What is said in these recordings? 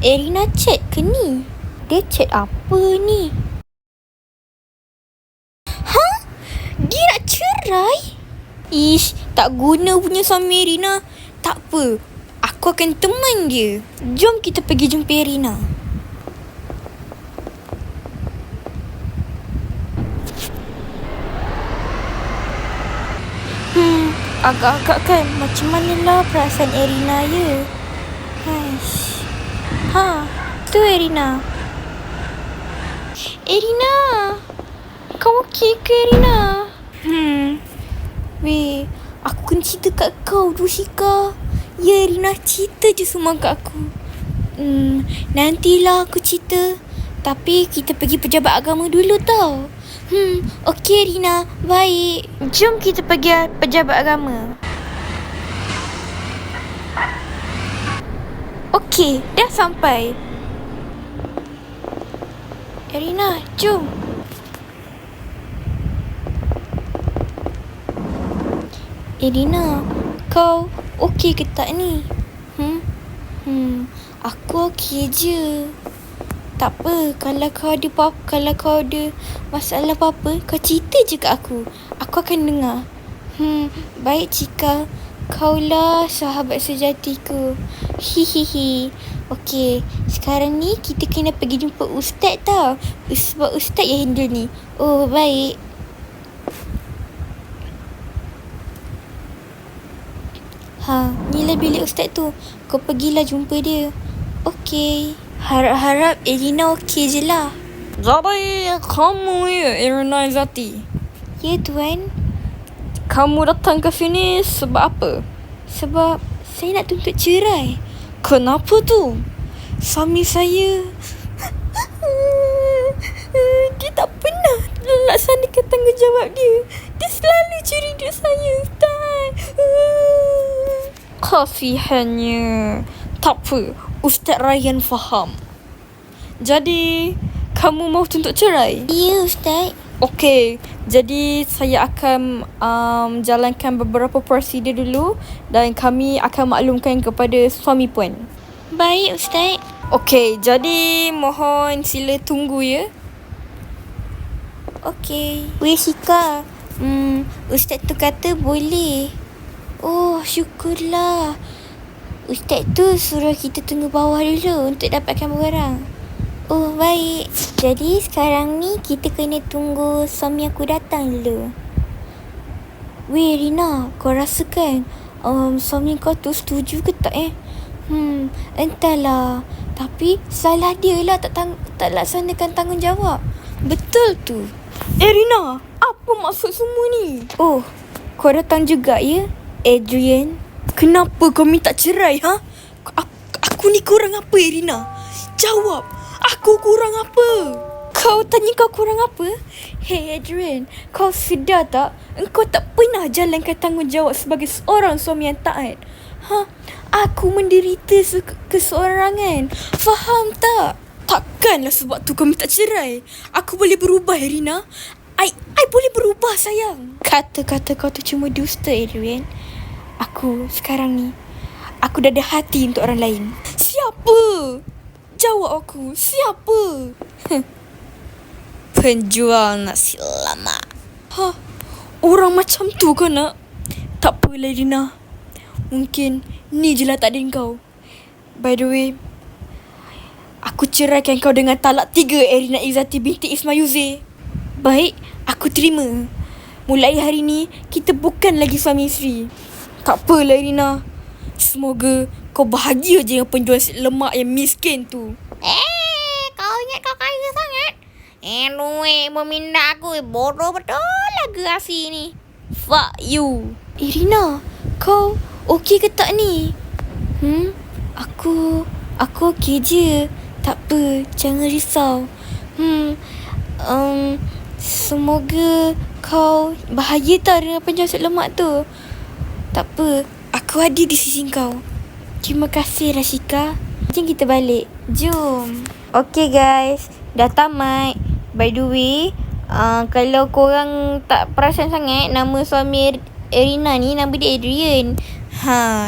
Erina chat ke ni? Dia chat apa ni? Dia nak cerai? Ish, tak guna punya suami Erina. Tak apa, aku akan teman dia. Jom kita pergi jumpa Erina. Agak-agak kan macam manalah perasaan Erina ya. Haish. Tu Erina. Erina, kau okey ke Erina? Weh, aku kena cerita kat kau tu Shika. Ya Erina, cerita je semua kat aku. Nantilah aku cerita. Tapi kita pergi pejabat agama dulu tau. Okey Rina, baik. Jom kita pergi pejabat agama. Okey, dah sampai. Rina, jom. Rina, kau okey ke tak ni? Aku okey je. Tak apa, kalau kau ada masalah apa-apa, kau cerita je kat aku. Aku akan dengar. Baik Cika, kaulah sahabat sejatiku. Hihihi. Okey, sekarang ni kita kena pergi jumpa ustaz tau. Sebab ustaz yang handle ni. Oh, baik. Inilah bilik ustaz tu. Kau pergilah jumpa dia. Okey. Harap-harap Erina okey je lah. Jadi, kamu ya Erina Izzati? Ya, Tuan. Kamu datang ke sini sebab apa? Sebab saya nak tuntut cerai. Kenapa tu? Suami saya dia tak pernah laksanakan tanggungjawab dia. Dia selalu curi duit saya, Ustaz. Kasihannya. Tak apa, Ustaz Ryan faham. Jadi, kamu mau tuntut cerai? Ya, Ustaz. Okey, jadi saya akan jalankan beberapa prosedur dulu dan kami akan maklumkan kepada suami puan. Baik, Ustaz. Okey, jadi mohon sila tunggu ya. Okey. Weh, Shika. Ustaz tu kata boleh. Oh, syukurlah. Ustaz tu suruh kita tunggu bawah dulu untuk dapatkan barang. Oh, baik. Jadi sekarang ni kita kena tunggu suami aku datang dulu. Weh Rina, kau rasa kan suami kau tu setuju ke tak Entahlah. Tapi salah dia lah tak laksanakan tanggungjawab. Betul tu. Rina, apa maksud semua ni? Oh, kau datang juga ya, Adrian? Kenapa kau minta cerai Aku ni kurang apa Rina? Jawab. Aku kurang apa? Kau tanya kau kurang apa? Hey Adrian, kau sedar tak? Engkau tak pernah jalankan tanggungjawab sebagai seorang suami yang taat. Aku menderita keseorangan. Faham tak? Takkanlah sebab tu kau minta cerai. Aku boleh berubah Rina. I boleh berubah sayang. Kata-kata kau tu cuma dusta Adrian. Aku sekarang ni, aku dah ada hati untuk orang lain. Siapa? Jawab aku. Siapa? Penjual nasi lemak. Orang macam tu kau nak? Tak apalah Rina. Mungkin ni je lah takdir kau. By the way, aku ceraikan kau dengan talak 3 Erina Izzati binti Ismail Yuzi. Baik, aku terima. Mulai hari ni, kita bukan lagi suami isteri. Tak apalah Rina. Semoga kau bahagia je dengan penjual nasi lemak yang miskin tu. Kau ingat kau kaya sangat? Duit meminda aku. Bodoh betul lah gerasi ni. Fuck you. Rina, kau okey ke tak ni? Aku okey je. Tak apa, jangan risau. Semoga kau bahagia tak dengan penjual nasi lemak tu. Tak apa, aku ada di sisi kau. Terima kasih Rashika. Jom kita balik. Jom. Okay guys, dah tamat. By the way, kalau korang tak perasan sangat, nama suami Erina ni, nama dia Adrian.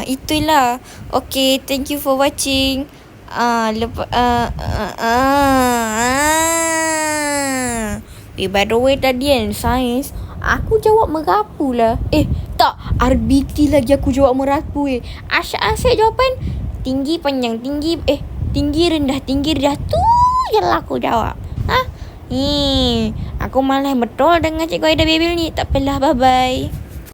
Itulah. Okay, thank you for watching. By the way tadi kan sains aku jawab merapu lah. Tak, RBT lagi aku jawab merapu Asyik-asyik jawapan tinggi panjang tinggi rendah tu je lah aku jawab. Aku malas betul dengan Cikgu Aida Babil ni. Tak apalah, bye-bye.